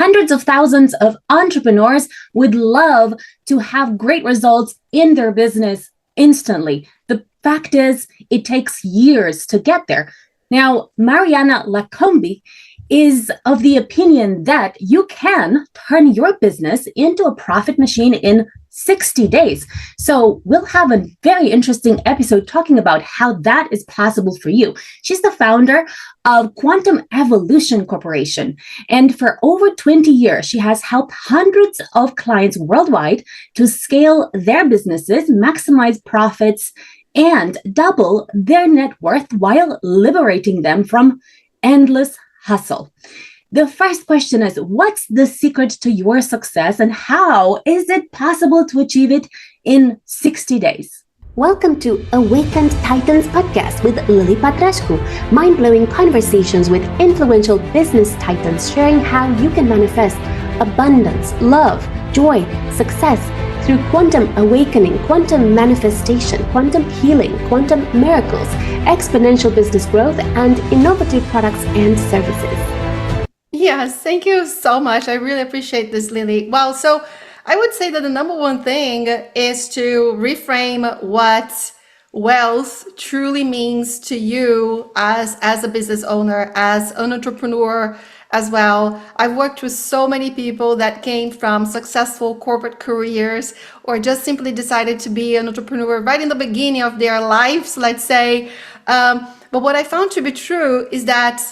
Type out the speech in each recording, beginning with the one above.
Hundreds of thousands of entrepreneurs would love to have great results in their business instantly. The fact is, it takes years to get there. Now, Mariana Lacombe is of the opinion that you can turn your business into a profit machine in 60 days. So we'll have a very interesting episode talking about how that is possible for you. She's the founder of Quantum Evolution Corporation. And for over 20 years, she has helped hundreds of clients worldwide to scale their businesses, maximize profits, and double their net worth while liberating them from endless hustle. The first question is, what's the secret to your success and how is it possible to achieve it in 60 days? Welcome to Awakened Titans podcast with Lily Patrascu, mind-blowing conversations with influential business titans sharing how you can manifest abundance, love, joy, success through quantum awakening, quantum manifestation, quantum healing, quantum miracles, exponential business growth, and innovative products and services. Yes, thank you so much. I really appreciate this, Lily. Well, so I would say that the number one thing is to reframe what wealth truly means to you as a business owner, as an entrepreneur as well. I've worked with so many people that came from successful corporate careers or just simply decided to be an entrepreneur right in the beginning of their lives, let's say. But what I found to be true is that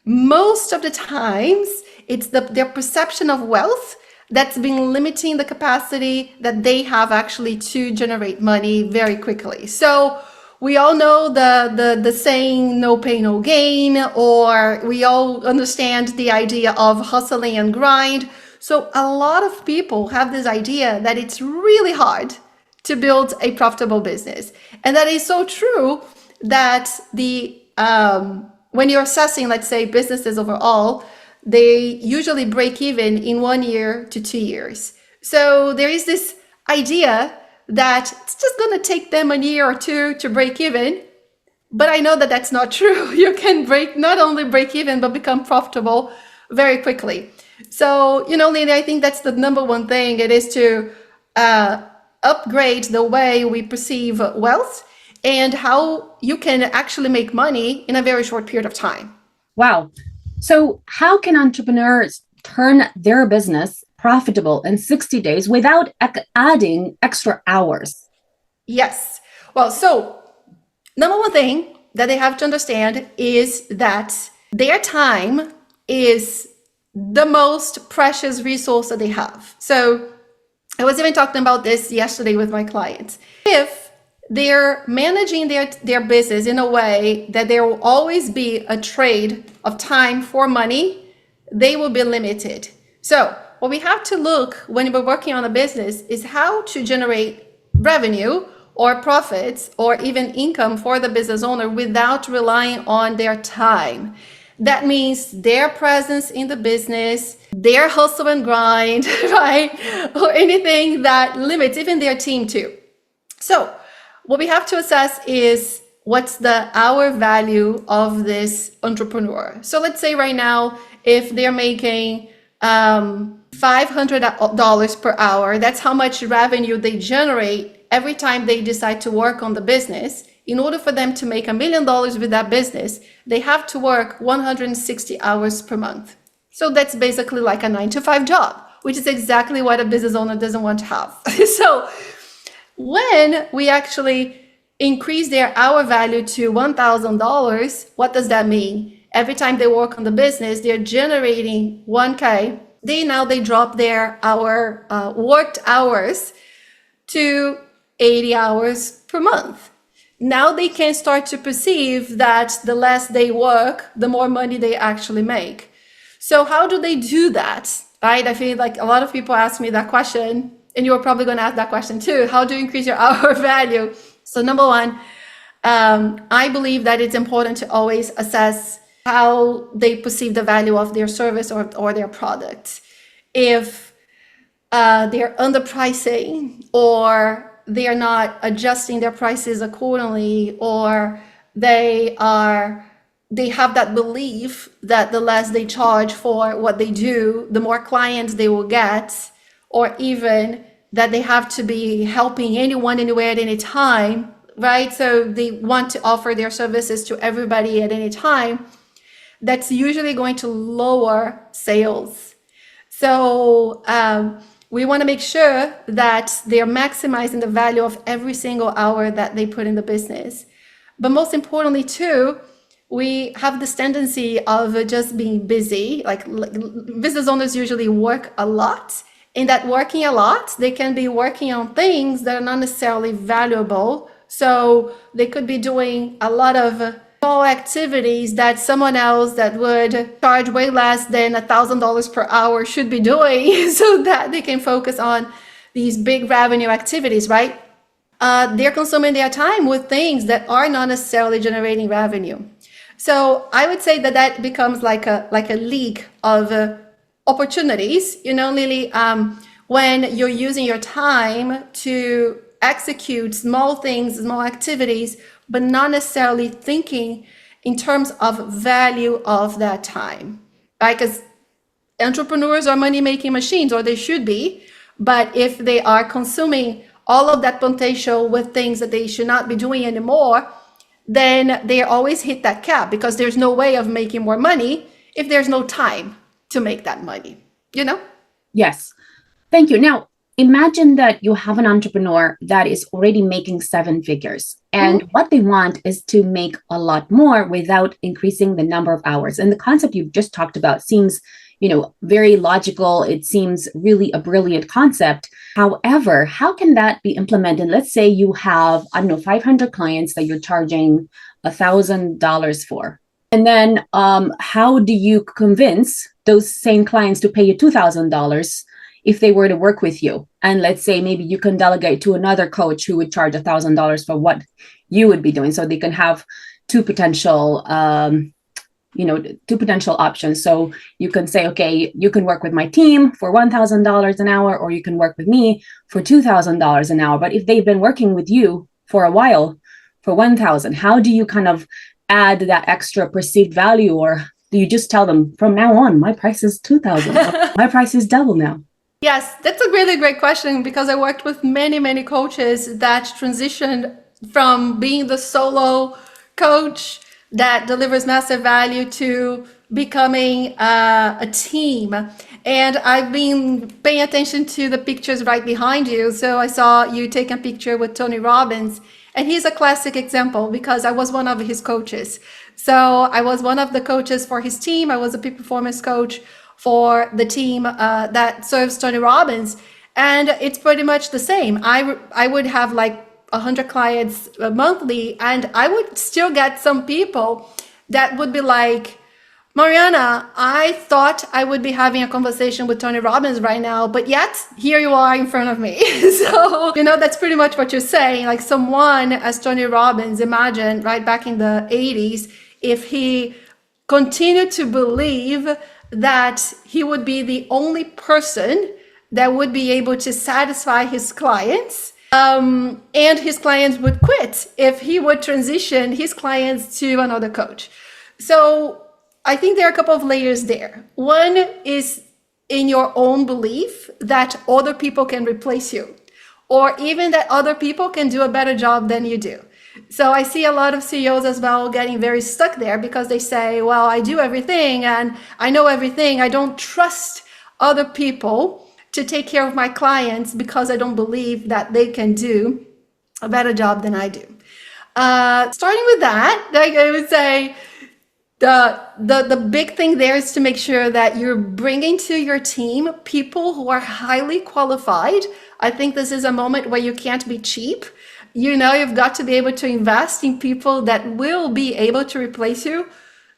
most of the times it's their perception of wealth that's been limiting the capacity that they have actually to generate money very quickly. So we all know the saying, no pain, no gain, or we all understand the idea of hustling and grind. So a lot of people have this idea that it's really hard to build a profitable business. And that is so true that when you're assessing, let's say, businesses overall, they usually break even in 1 year to 2 years. So there is this idea that it's just going to take them a year or two to break even. But I know that that's not true. You can not only break even, but become profitable very quickly. So, Lily, I think that's the number one thing. It is to upgrade the way we perceive wealth and how you can actually make money in a very short period of time. Wow. So how can entrepreneurs turn their business profitable in 60 days without adding extra hours? Yes. Well, so number one thing that they have to understand is that their time is the most precious resource that they have. So I was even talking about this yesterday with my clients. If they're managing their business in a way that there will always be a trade of time for money, they will be limited. So what we have to look when we're working on a business is how to generate revenue or profits or even income for the business owner without relying on their time. That means their presence in the business, their hustle and grind, right? Or anything that limits even their team too. So what we have to assess is what's the hour value of this entrepreneur. So let's say right now, if they're making $500 per hour, that's how much revenue they generate every time they decide to work on the business. In order for them to make $1 million with that business, they have to work 160 hours per month. So that's basically like a 9-to-5 job, which is exactly what a business owner doesn't want to have. So when we actually increase their hour value to $1,000, what does that mean? Every time they work on the business, they're generating $1,000. They drop their worked hours to 80 hours per month. Now they can start to perceive that the less they work, the more money they actually make. So how do they do that? Right? I feel like a lot of people ask me that question. And you're probably going to ask that question too. How do you increase your hour value? So number one, I believe that it's important to always assess how they perceive the value of their service or their product. If they're underpricing or they are not adjusting their prices accordingly, or they are they have that belief that the less they charge for what they do, the more clients they will get, or even that they have to be helping anyone, anywhere, at any time, right? So they want to offer their services to everybody at any time. That's usually going to lower sales. So we want to make sure that they're maximizing the value of every single hour that they put in the business. But most importantly, too, we have this tendency of just being busy. Like business owners usually work a lot. In that working a lot, they can be working on things that are not necessarily valuable. So they could be doing a lot of small activities that someone else that would charge way less than $1,000 per hour should be doing so that they can focus on these big revenue activities, right? They're consuming their time with things that are not necessarily generating revenue. So I would say that that becomes like a leak of opportunities, Lily, when you're using your time to execute small things, small activities, but not necessarily thinking in terms of value of that time, right? Because entrepreneurs are money-making machines, or they should be, but if they are consuming all of that potential with things that they should not be doing anymore, then they always hit that cap, because there's no way of making more money if there's no time to make that money, Yes. Thank you. Now, imagine that you have an entrepreneur that is already making 7 figures, and what they want is to make a lot more without increasing the number of hours. And the concept you've just talked about seems, very logical. It seems really a brilliant concept. However, how can that be implemented? Let's say you have, 500 clients that you're charging $1,000 for. And then how do you convince those same clients to pay you $2,000 if they were to work with you? And let's say maybe you can delegate to another coach who would charge $1,000 for what you would be doing. So they can have two potential options. So you can say, okay, you can work with my team for $1,000 an hour, or you can work with me for $2,000 an hour. But if they've been working with you for a while for $1,000, how do you kind of add that extra perceived value? Or do you just tell them from now on, my price is $2,000, my price is double now? Yes, that's a really great question, because I worked with many, many coaches that transitioned from being the solo coach that delivers massive value to becoming a team. And I've been paying attention to the pictures right behind you. So I saw you take a picture with Tony Robbins, and he's a classic example, because I was one of his coaches. So I was one of the coaches for his team. I was a peak performance coach for the team that serves Tony Robbins. And it's pretty much the same. I would have like 100 clients monthly, and I would still get some people that would be like, Mariana, I thought I would be having a conversation with Tony Robbins right now, but yet here you are in front of me. So, that's pretty much what you're saying. Like someone as Tony Robbins, imagine right back in the 80s, if he continued to believe that he would be the only person that would be able to satisfy his clients, and his clients would quit if he would transition his clients to another coach. So I think there are a couple of layers there. One is in your own belief that other people can replace you, or even that other people can do a better job than you do. So I see a lot of CEOs as well getting very stuck there, because they say, well, I do everything and I know everything. I don't trust other people to take care of my clients because I don't believe that they can do a better job than I do. Starting with that, like I would say, the big thing there is to make sure that you're bringing to your team people who are highly qualified. I think this is a moment where you can't be cheap. You've got to be able to invest in people that will be able to replace you.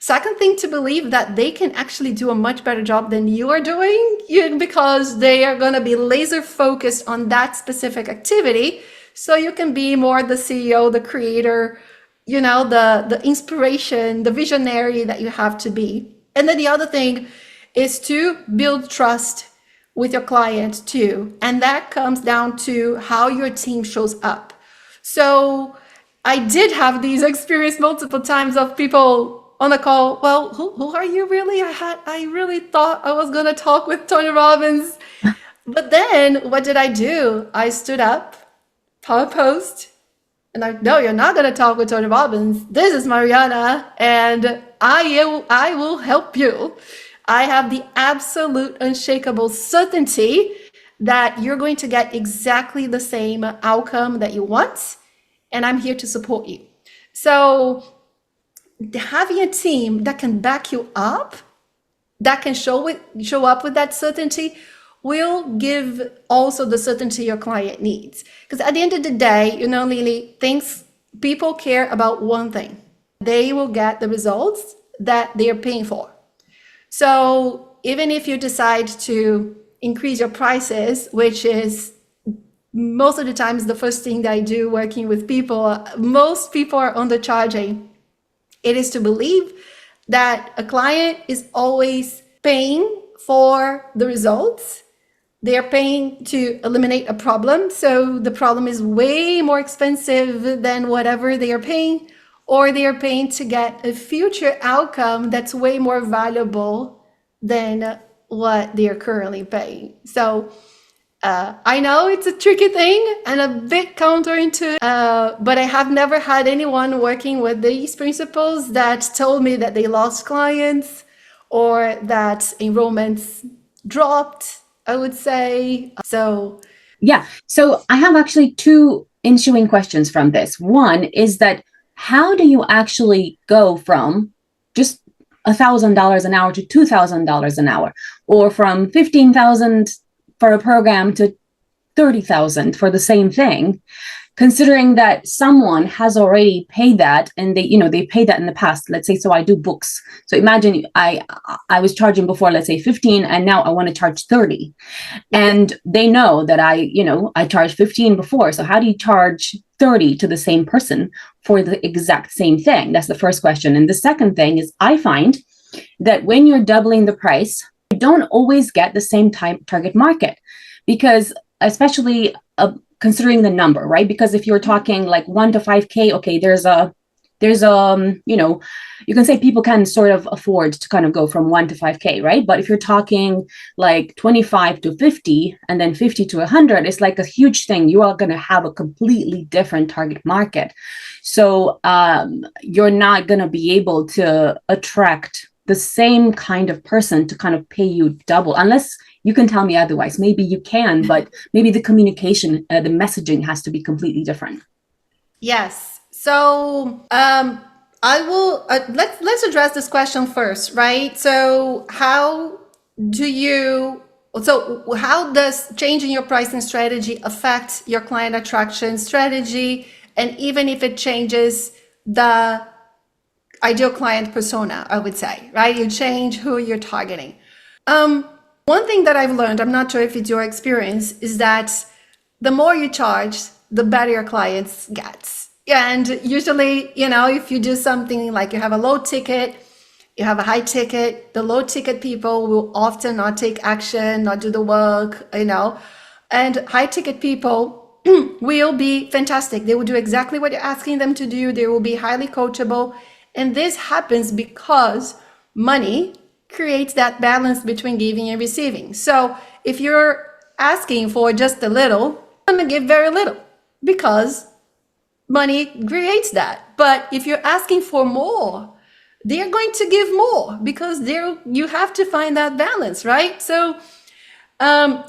Second thing, to believe that they can actually do a much better job than you are doing, because they are going to be laser focused on that specific activity. So you can be more the CEO, the creator, the inspiration, the visionary that you have to be. And then the other thing is to build trust with your client too. And that comes down to how your team shows up. So I did have these experiences multiple times of people on the call, well, who are you really? I really thought I was going to talk with Tony Robbins. But then what did I do? I stood up, power post, and no, you're not going to talk with Tony Robbins. This is Mariana, and I will help you. I have the absolute unshakable certainty that you're going to get exactly the same outcome that you want, and I'm here to support you. So having a team that can back you up, that can show up with that certainty, will give also the certainty your client needs. Because at the end of the day, Lily, people care about one thing. They will get the results that they're paying for. So even if you decide to increase your prices, which is most of the times the first thing that I do working with people, most people are undercharging. It is to believe that a client is always paying for the results. They're paying to eliminate a problem. So the problem is way more expensive than whatever they are paying, or they are paying to get a future outcome that's way more valuable than what they are currently paying. So I know it's a tricky thing and a bit counterintuitive, but I have never had anyone working with these principles that told me that they lost clients or that enrollments dropped, I would say. So, yeah. So I have actually two ensuing questions from this. One is that how do you actually go from just $1,000 an hour to $2,000 an hour, or from 15,000 for a program to 30,000 for the same thing, considering that someone has already paid that, and they paid that in the past. Let's say, so I do books. So imagine I was charging before, let's say 15, and now I want to charge 30. And they know that I charged 15 before. So how do you charge 30 to the same person for the exact same thing? That's the first question. And the second thing is, I find that when you're doubling the price, you don't always get the same target market, because especially considering the number, right? Because if you're talking like 1 to 5K, okay, there's you can say people can sort of afford to kind of go from 1 to 5K, right? But if you're talking like 25 to 50 and then 50 to 100, it's like a huge thing. You are going to have a completely different target market. So you're not going to be able to attract the same kind of person to kind of pay you double, unless you can tell me otherwise. Maybe you can, but maybe the communication, the messaging has to be completely different. Yes. So I will let's address this question first, right? So how does changing your pricing strategy affect your client attraction strategy? And even if it changes the ideal client persona, I would say, right? You change who you're targeting. One thing that I've learned, I'm not sure if it's your experience, is that the more you charge, the better your clients get. And usually, if you do something like you have a low ticket, you have a high ticket, the low ticket people will often not take action, not do the work, and high ticket people will be fantastic. They will do exactly what you're asking them to do. They will be highly coachable. And this happens because money creates that balance between giving and receiving. So if you're asking for just a little, I'm going to give very little because money creates that. But if you're asking for more, they're going to give more because you have to find that balance, right? So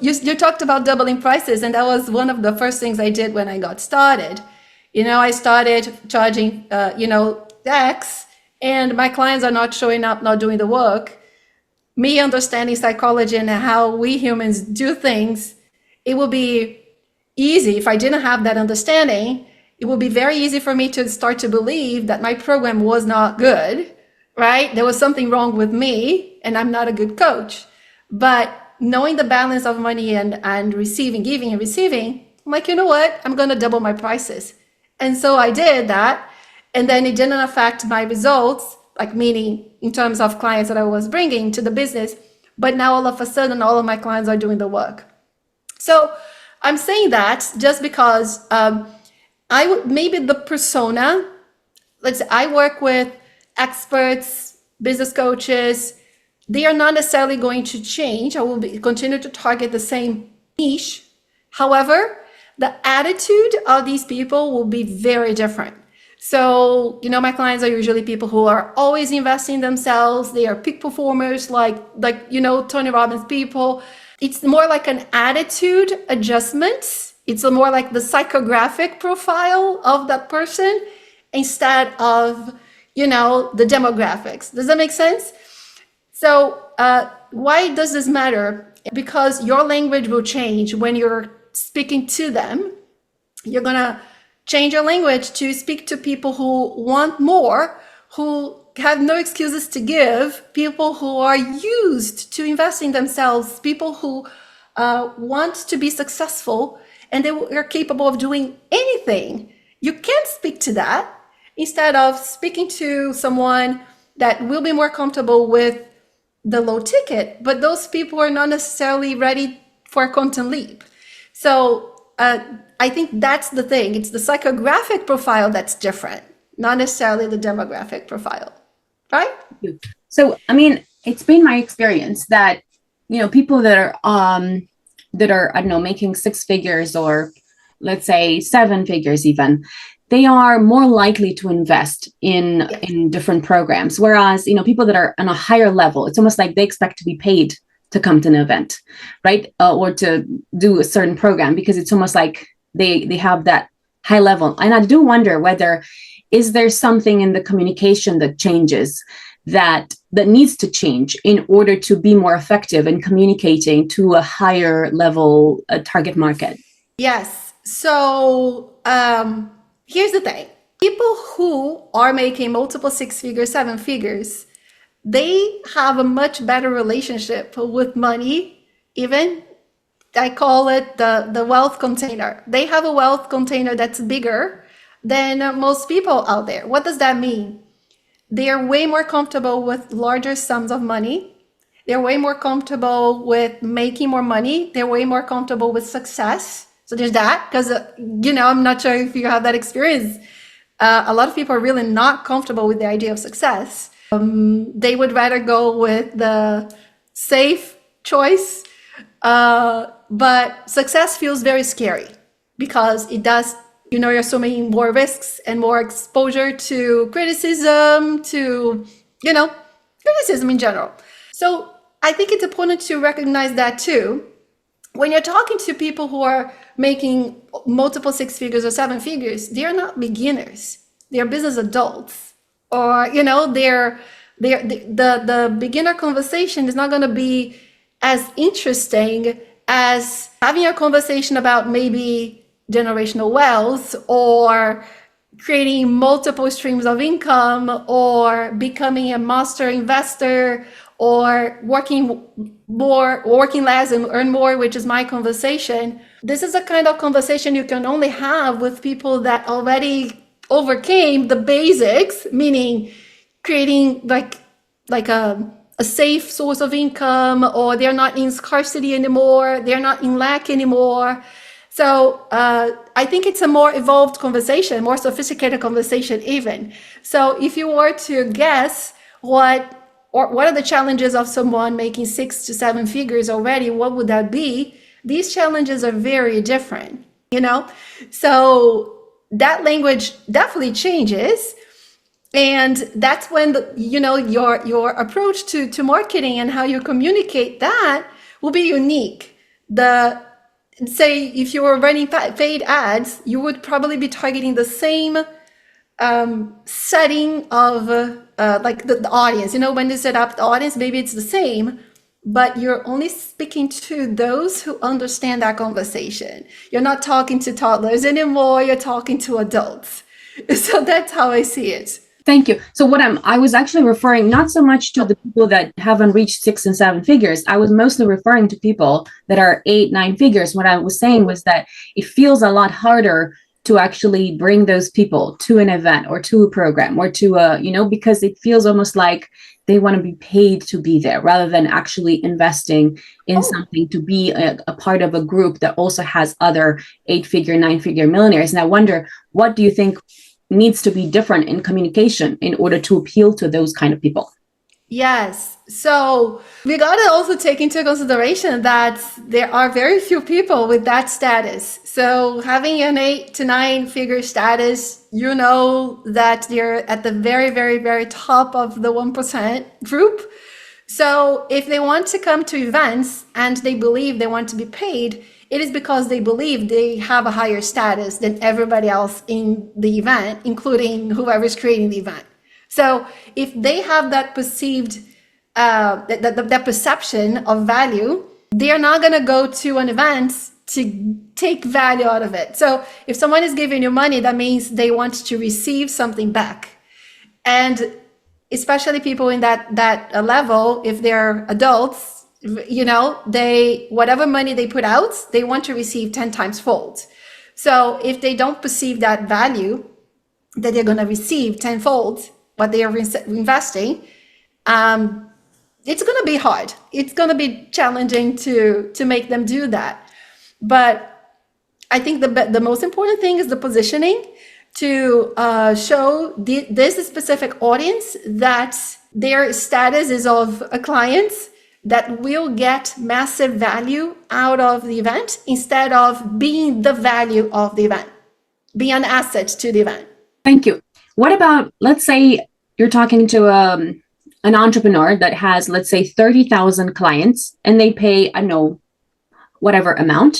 you talked about doubling prices, and that was one of the first things I did when I got started. I started charging, X, and my clients are not showing up, not doing the work. Me understanding psychology and how we humans do things, it will be easy. If I didn't have that understanding, it would be very easy for me to start to believe that my program was not good, right? There was something wrong with me and I'm not a good coach. But knowing the balance of money and receiving, giving and receiving, I'm like, you know what? I'm going to double my prices. And so I did that. And then it didn't affect my results, like meaning in terms of clients that I was bringing to the business. But now all of a sudden, all of my clients are doing the work. So I'm saying that just because maybe the persona, let's say I work with experts, business coaches, they are not necessarily going to change. I will continue to target the same niche. However, the attitude of these people will be very different. So, my clients are usually people who are always investing in themselves. They are peak performers, like Tony Robbins people. It's more like an attitude adjustment. It's more like the psychographic profile of that person instead of, the demographics. Does that make sense? So why does this matter? Because your language will change when you're speaking to them. You're going to change your language to speak to people who want more, who have no excuses to give, people who are used to invest in themselves, people who want to be successful, and they are capable of doing anything. You can't speak to that instead of speaking to someone that will be more comfortable with the low ticket, but those people are not necessarily ready for a quantum leap. So I think that's the thing. It's the psychographic profile that's different, not necessarily the demographic profile, right? So, I mean, it's been my experience that, people that are, I don't know, making 6 figures or let's say 7 figures even, they are more likely to invest in different programs. Whereas, people that are on a higher level, it's almost like they expect to be paid to come to an event, right? Or to do a certain program, because it's almost like they have that high level. And I do wonder whether, is there something in the communication that changes, that needs to change in order to be more effective in communicating to a higher level target market? Yes. So here's the thing. People who are making multiple 6 figures, 7 figures, they have a much better relationship with money. Even I call it the wealth container. They have a wealth container that's bigger than most people out there. What does that mean? They are way more comfortable with larger sums of money. They're way more comfortable with making more money. They're way more comfortable with success. So there's that, because, I'm not sure if you have that experience. A lot of people are really not comfortable with the idea of success. They would rather go with the safe choice. But success feels very scary because it does, you're assuming more risks and more exposure to criticism, criticism in general. So I think it's important to recognize that too. When you're talking to people who are making multiple 6 figures or 7 figures, they're not beginners. They're business adults. Or, the beginner conversation is not going to be as interesting as having a conversation about maybe generational wealth, or creating multiple streams of income, or becoming a master investor, or working less and earn more, which is my conversation. This is a kind of conversation you can only have with people that already overcame the basics, meaning creating like a safe source of income, or they're not in scarcity anymore, they're not in lack anymore. So I think it's a more evolved conversation, more sophisticated conversation even. So if you were to guess what are the challenges of someone making 6 to 7 figures already, what would that be? These challenges are very different, So that language definitely changes. And that's when your approach to marketing and how you communicate that will be unique. Say if you were running paid ads, you would probably be targeting the same setting of like the audience. When you set up the audience, maybe it's the same, but you're only speaking to those who understand that conversation. You're not talking to toddlers anymore. You're talking to adults. So that's how I see it. Thank you. So I was actually referring not so much to the people that haven't reached 6 and 7 figures. I was mostly referring to people that are 8, 9 figures. What I was saying was that it feels a lot harder to actually bring those people to an event or to a program or to because it feels almost like they want to be paid to be there rather than actually investing in something to be a part of a group that also has other 8-figure, 9-figure millionaires. And I wonder, what do you think needs to be different in communication in order to appeal to those kind of people. Yes. So we got to also take into consideration that there are very few people with that status. So having an 8 to 9 figure status, you know that you're at the very, very, very top of the 1% group. So if they want to come to events and they believe they want to be paid, it is because they believe they have a higher status than everybody else in the event, including whoever is creating the event. So if they have that perceived, that perception of value, they are not going to go to an event to take value out of it. So if someone is giving you money, that means they want to receive something back. And especially people in that level, if they're adults, you know, they, whatever money they put out, they want to receive 10 times fold. So if they don't perceive that value that they're going to receive tenfold what they are investing, it's going to be hard. It's going to be challenging to make them do that. But I think the most important thing is the positioning, to show this specific audience that their status is of a client that will get massive value out of the event, instead of being the value of the event, being an asset to the event. Thank you. What about, let's say you're talking to an entrepreneur that has, let's say, 30,000 clients, and they pay, I don't know, whatever amount,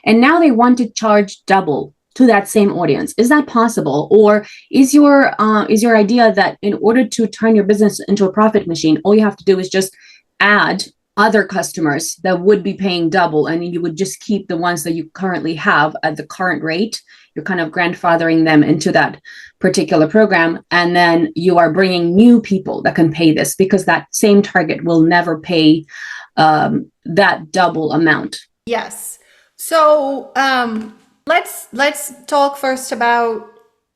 and now they want to charge double to that same audience. Is that possible? Or is your idea that in order to turn your business into a profit machine, all you have to do is just add other customers that would be paying double, and you would just keep the ones that you currently have at the current rate? You're kind of grandfathering them into that particular program, and then you are bringing new people that can pay this, because that same target will never pay that double amount. Yes. So let's talk first about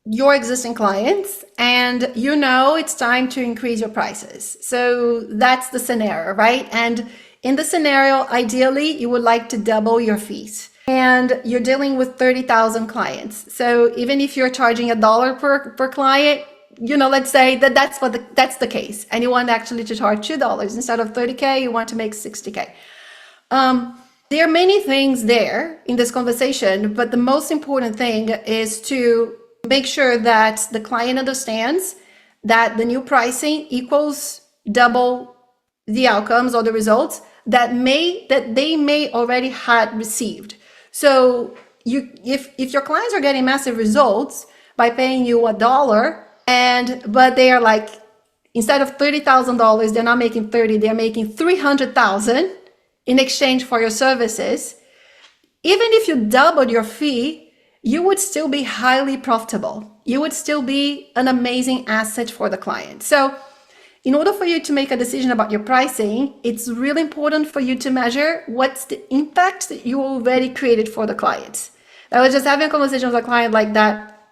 your existing clients, and you know it's time to increase your prices. So that's the scenario, right? And in the scenario, ideally, you would like to double your fees. And you're dealing with 30,000 clients. So even if you're charging $1 per client, you know, let's say that's the case, and you want actually to charge $2 instead of 30K, you want to make 60K. There are many things there in this conversation, but the most important thing is to make sure that the client understands that the new pricing equals double the outcomes or the results that they may already had received. So if your clients are getting massive results by paying you $1, but they are like, instead of $30,000, they're not making 30, they're making 300,000 in exchange for your services. Even if you doubled your fee, you would still be highly profitable. You would still be an amazing asset for the client. So in order for you to make a decision about your pricing, it's really important for you to measure what's the impact that you already created for the client. I was just having a conversation with a client like that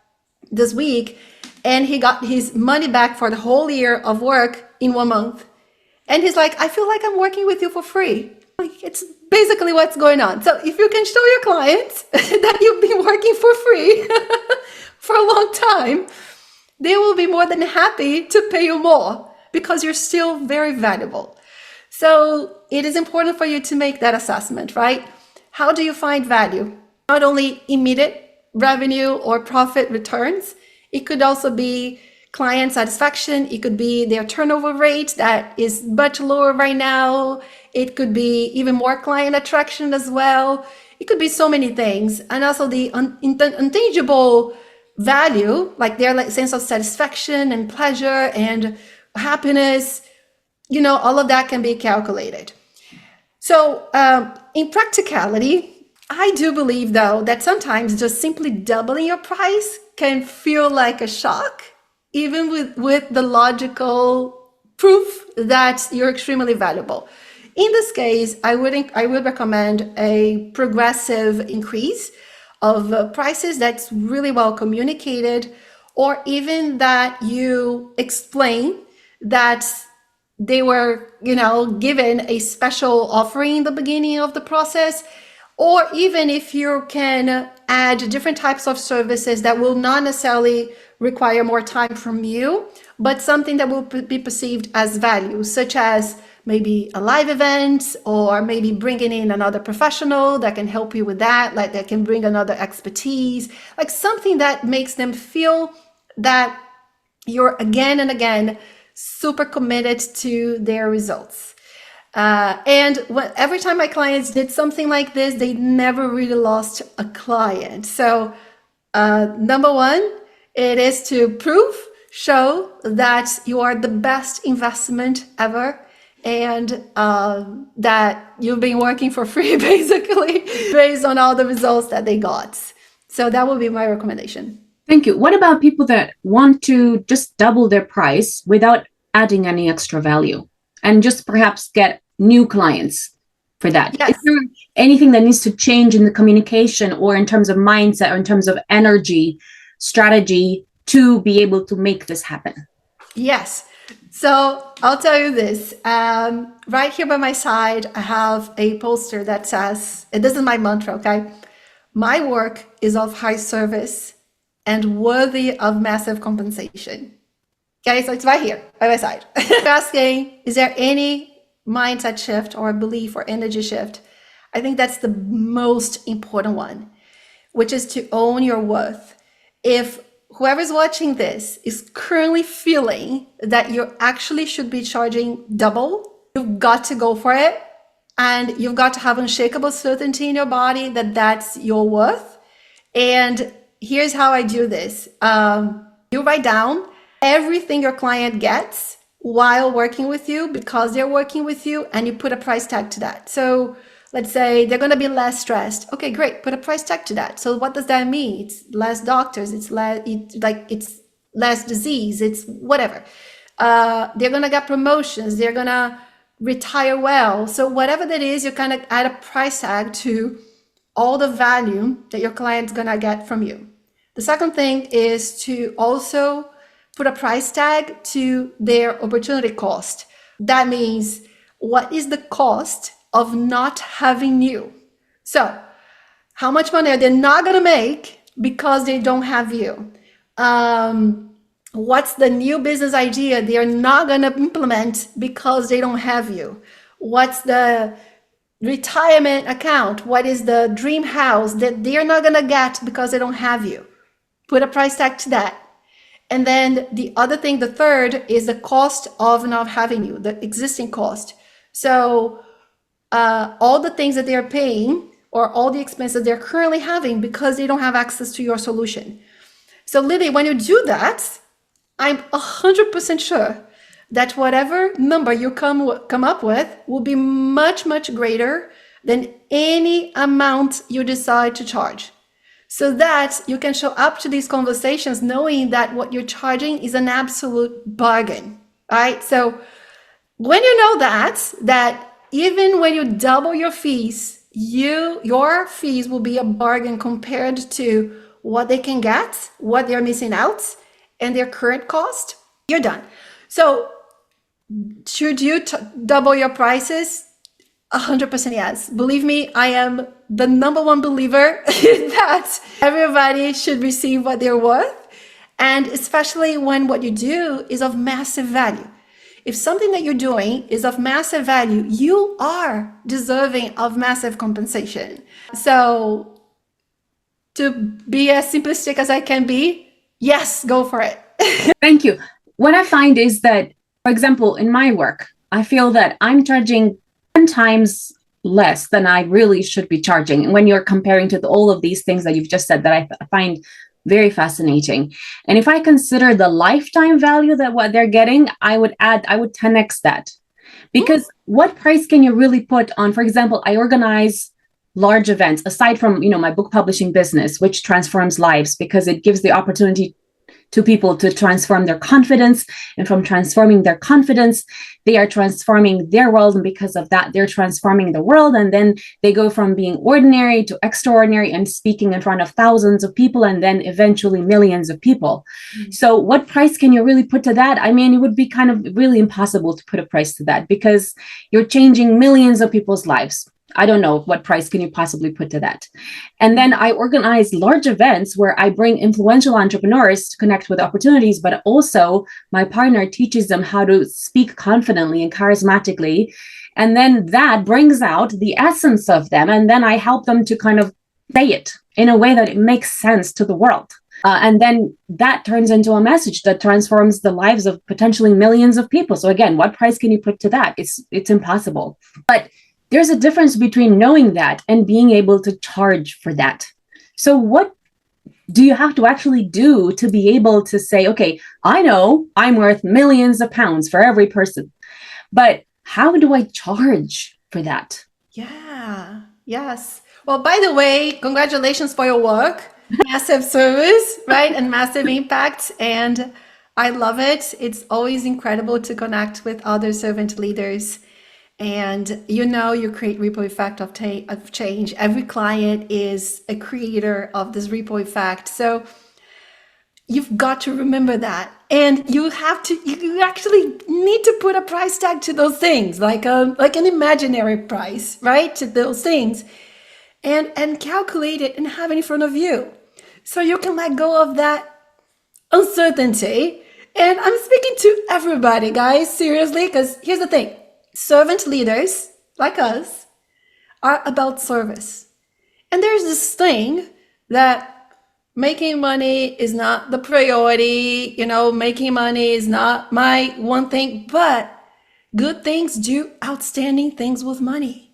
this week, and he got his money back for the whole year of work in 1 month. And he's like, I feel like I'm working with you for free. Like, it's basically what's going on. So if you can show your clients that you've been working for free for a long time, they will be more than happy to pay you more, because you're still very valuable. So it is important for you to make that assessment, right? How do you find value? Not only immediate revenue or profit returns, it could also be client satisfaction. It could be their turnover rate that is much lower right now. It could be even more client attraction as well. It could be so many things. And also the intangible value, like their sense of satisfaction and pleasure and happiness, you know, all of that can be calculated. So in practicality, I do believe, though, that sometimes just simply doubling your price can feel like a shock, even with the logical proof that you're extremely valuable. In this case, I would recommend a progressive increase of prices that's really well communicated, or even that you explain that they were, you know, given a special offering in the beginning of the process. Or even if you can add different types of services that will not necessarily require more time from you, but something that will be perceived as value, such as maybe a live event, or maybe bringing in another professional that can help you with that, like that can bring another expertise, like something that makes them feel that you're again and again super committed to their results. And every time my clients did something like this, they never really lost a client. So number one, it is to show that you are the best investment ever, and that you've been working for free, basically, based on all the results that they got. So that would be my recommendation. Thank you. What about people that want to just double their price without adding any extra value and just perhaps get new clients for that? Yes. Is there anything that needs to change in the communication or in terms of mindset or in terms of energy, strategy to be able to make this happen? Yes. So I'll tell you this. Right here by my side, I have a poster that says, and this is my mantra, okay? My work is of high service and worthy of massive compensation. Okay, so it's right here by my side. Asking, is there any mindset shift or belief or energy shift? I think that's the most important one, which is to own your worth. If whoever's watching this is currently feeling that you actually should be charging double, you've got to go for it. And you've got to have unshakable certainty in your body that that's your worth. And here's how I do this. You write down everything your client gets while working with you, because they're working with you, and you put a price tag to that. So let's say they're going to be less stressed. Okay, great. Put a price tag to that. So what does that mean? It's less doctors. It's less disease. It's whatever. They're going to get promotions. They're going to retire well. So whatever that is, you kind of add a price tag to all the value that your client's going to get from you. The second thing is to also put a price tag to their opportunity cost. That means, what is the cost of not having you? So how much money are they not going to make because they don't have you? What's the new business idea they are not going to implement because they don't have you? What's the retirement account? What is the dream house that they're not going to get because they don't have you? Put a price tag to that. And then the other thing, the third, is the cost of not having you, the existing cost. So all the things that they're paying, or all the expenses they're currently having because they don't have access to your solution. So Lily, when you do that, I'm 100% sure that whatever number you come up with will be much, much greater than any amount you decide to charge. So that you can show up to these conversations knowing that what you're charging is an absolute bargain, right? So when you know that even when you double your fees, your fees will be a bargain compared to what they can get, what they're missing out, and their current cost, you're done. So should you double your prices? 100% yes. Believe me, I am the number one believer that everybody should receive what they're worth, and especially when what you do is of massive value. If something that you're doing is of massive value, you are deserving of massive compensation. So to be as simplistic as I can be, yes, go for it. Thank you. What I find is that, for example, in my work, I feel that I'm charging 10 times less than I really should be charging. And when you're comparing to all of these things that you've just said, that I find very fascinating. And if I consider the lifetime value that what they're getting, I would 10x that. Because what price can you really put on? For example, I organize large events, aside from, my book publishing business, which transforms lives because it gives the opportunity to people to transform their confidence. And from transforming their confidence, they are transforming their world. And because of that, they're transforming the world. And then they go from being ordinary to extraordinary and speaking in front of thousands of people, and then eventually millions of people. Mm-hmm. So what price can you really put to that? I mean, it would be kind of really impossible to put a price to that because you're changing millions of people's lives. I don't know, what price can you possibly put to that? And then I organize large events where I bring influential entrepreneurs to connect with opportunities, but also my partner teaches them how to speak confidently and charismatically. And then that brings out the essence of them. And then I help them to kind of say it in a way that it makes sense to the world. And then that turns into a message that transforms the lives of potentially millions of people. So again, what price can you put to that? It's impossible. But there's a difference between knowing that and being able to charge for that. So what do you have to actually do to be able to say, okay, I know I'm worth millions of pounds for every person, but how do I charge for that? Yeah. Yes. Well, by the way, congratulations for your work. Massive service, right? And massive impact. And I love it. It's always incredible to connect with other servant leaders. And you create ripple effect of change. Every client is a creator of this ripple effect. So you've got to remember that. And you actually need to put a price tag to those things, like an imaginary price, right? To those things. And calculate it and have it in front of you. So you can let go of that uncertainty. And I'm speaking to everybody, guys, seriously, because here's the thing. Servant leaders like us are about service. And there's this thing that making money is not the priority, making money is not my one thing, but good things do outstanding things with money.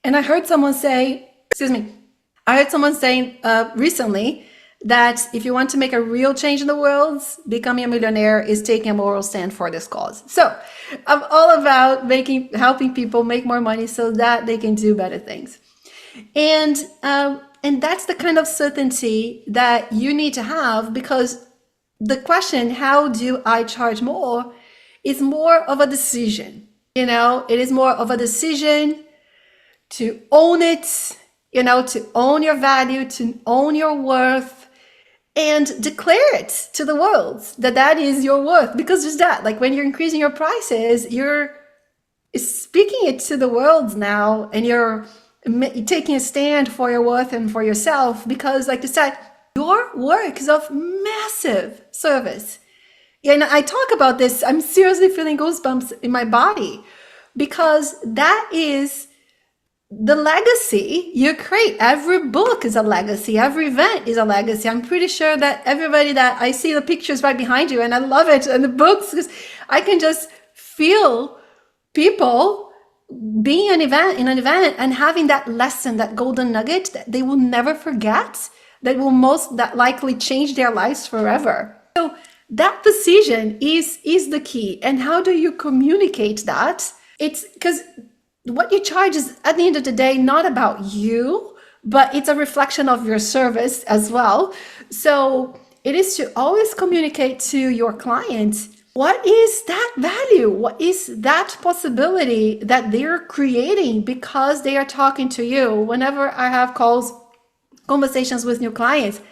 And I heard someone say, saying recently that if you want to make a real change in the world, becoming a millionaire is taking a moral stand for this cause. So I'm all about helping people make more money so that they can do better things. And that's the kind of certainty that you need to have, because the question, how do I charge more, is more of a decision. It is more of a decision to own it, to own your value, to own your worth, and declare it to the world that is your worth. Because just that, like when you're increasing your prices, you're speaking it to the world now, and you're taking a stand for your worth and for yourself, because like you said, your work is of massive service. And I talk about this, I'm seriously feeling goosebumps in my body, because that is the legacy you create. Every book is a legacy. Every event is a legacy. I'm pretty sure that everybody that I see the pictures right behind you, and I love it, and the books, because I can just feel people being in an event and having that lesson, that golden nugget that they will never forget, that will that likely change their lives forever. So that decision is the key. And how do you communicate that? It's because what you charge is, at the end of the day, not about you, but it's a reflection of your service as well. So it is to always communicate to your clients, what is that value? What is that possibility that they're creating because they are talking to you? Whenever I have conversations with new clients,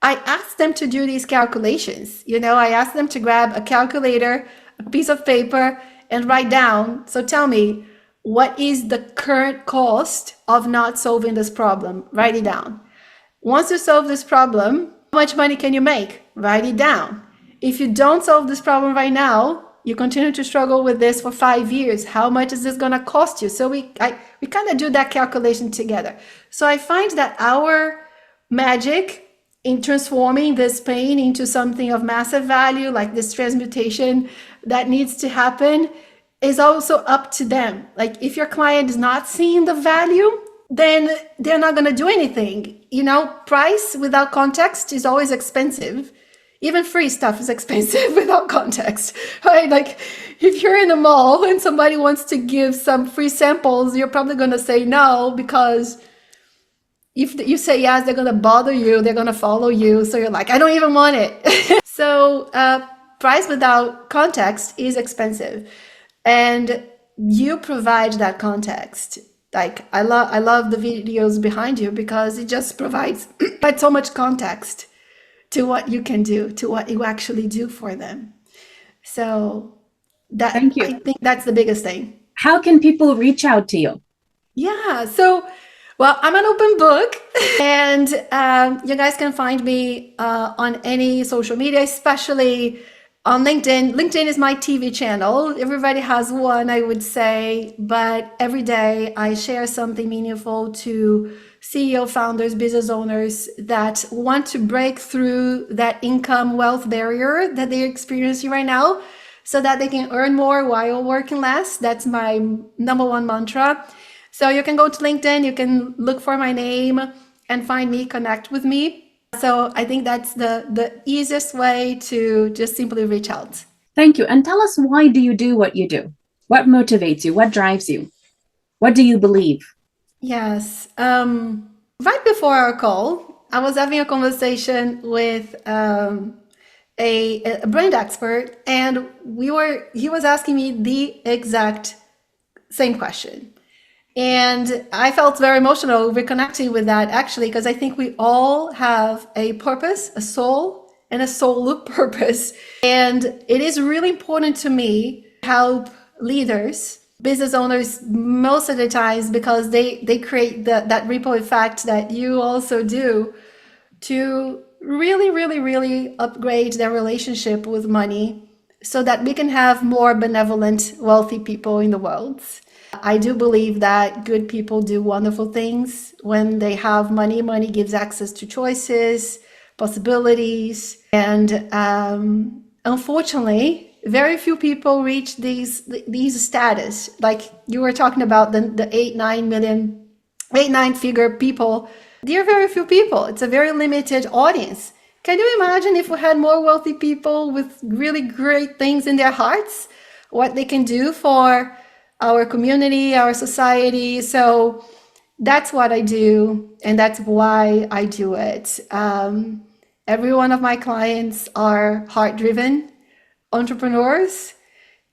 I ask them to do these calculations. I ask them to grab a calculator, a piece of paper, and write down. So tell me, what is the current cost of not solving this problem? Write it down. Once you solve this problem, how much money can you make? Write it down. If you don't solve this problem right now, you continue to struggle with this for 5 years, how much is this going to cost you? So we kind of do that calculation together. So I find that our magic in transforming this pain into something of massive value, like this transmutation that needs to happen, is also up to them. Like if your client is not seeing the value, then they're not going to do anything. Price without context is always expensive. Even free stuff is expensive without context, right? Like if you're in a mall and somebody wants to give some free samples, you're probably going to say no, because if you say yes, they're going to bother you, they're going to follow you. So you're like, I don't even want it. So price without context is expensive. And you provide that context. Like I love the videos behind you, because it just provides so much context to what you can do, to what you actually do for them. So Thank you. I think that's the biggest thing. How can people reach out to you? Yeah. So, well, I'm an open book, and you guys can find me on any social media, especially on LinkedIn. LinkedIn is my TV channel. Everybody has one, I would say, but every day I share something meaningful to CEO, founders, business owners that want to break through that income wealth barrier that they're experiencing right now so that they can earn more while working less. That's my number one mantra. So you can go to LinkedIn, you can look for my name and find me, connect with me. So I think that's the easiest way to just simply reach out. Thank you. And tell us, why do you do what you do? What motivates you? What drives you? What do you believe? Yes. Right before our call, I was having a conversation with a brand expert, and he was asking me the exact same question. And I felt very emotional reconnecting with that, actually, because I think we all have a purpose, a soul, and a soul purpose. And it is really important to me to help leaders, business owners, most of the times, because they create that ripple effect that you also do, to really, really, really upgrade their relationship with money so that we can have more benevolent, wealthy people in the world. I do believe that good people do wonderful things when they have money. Money gives access to choices, possibilities, and unfortunately, very few people reach these status. Like you were talking about the 8 9 figure people. There are very few people. It's a very limited audience. Can you imagine if we had more wealthy people with really great things in their hearts, what they can do for our community, our society? So that's what I do, and that's why I do it. Every one of my clients are heart-driven entrepreneurs.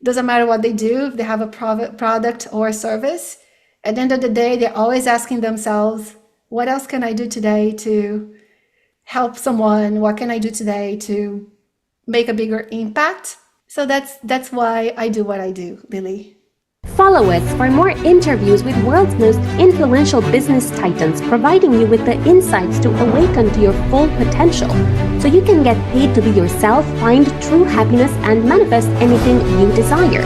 Doesn't matter what they do, if they have a product or a service. At the end of the day, they're always asking themselves, what else can I do today to help someone? What can I do today to make a bigger impact? So that's why I do what I do, Lily. Follow us for more interviews with world's most influential business titans, providing you with the insights to awaken to your full potential so you can get paid to be yourself, find true happiness, and manifest anything you desire.